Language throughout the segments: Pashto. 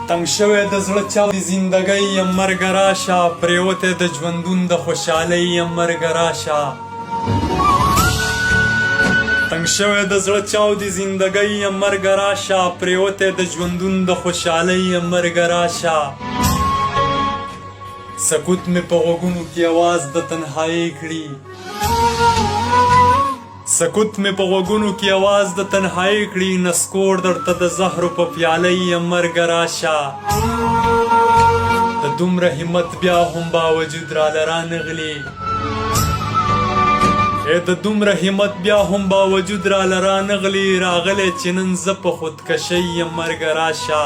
تنګ شوی د زړه چاو د زندګۍ یم مرګه راشه پرېوتی د ژوندون د خوشحالۍ یم مرګه راشه تنګ شوی د زړه چاو د زندګۍ یم مرګه راشه پرېوتی د ژوندون د خوشحالۍ یم مرګه راشه سکوت مې په غوږونو کې اواز د تنهایۍ کړي سکوت مې په غوږونو کې اواز د تنهایۍ کړي نسکور درته د زهرو په پیالۍ یم مرګه راشه د دومره همت بیا هم باوجود راله رانغلي د دومره همت بیا هم باوجود راله رانغلي راغلی چې نن زه په خودکشۍ یم مرګه راشه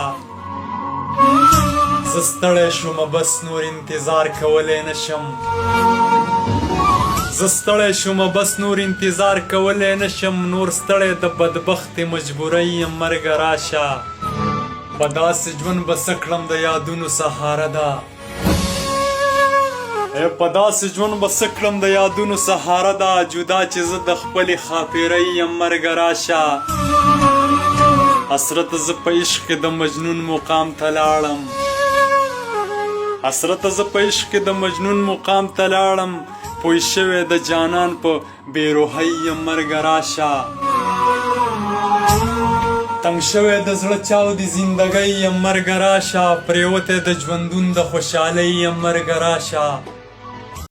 زه ستړی شومه بس نور انتظار کولی نشم زه ستړی شومه بس نور انتظار کولی نشم نور ستړی د بدبختې مجبورۍ یم مرګه راشه په داسې ژوند به څه کړم د یادونو سهاره ده په داسې ژوند به څه کړم د یادونو سهاره ده جدا چې زه د خپلې ښاپېرۍ یم مرګه راشه حسرت زه په عشق کې د مجنون مقام ته لاړم حسرت زه په عشق کې د مجنون مقام ته لاړم پوی شوی د جانان په بیروحۍ یم مرګه راشه تنګ شوی د زړه چاو د زندګۍ یم مرګه راشه پرېوتی د ژوندون د خوشحالۍ یم مرګه راشه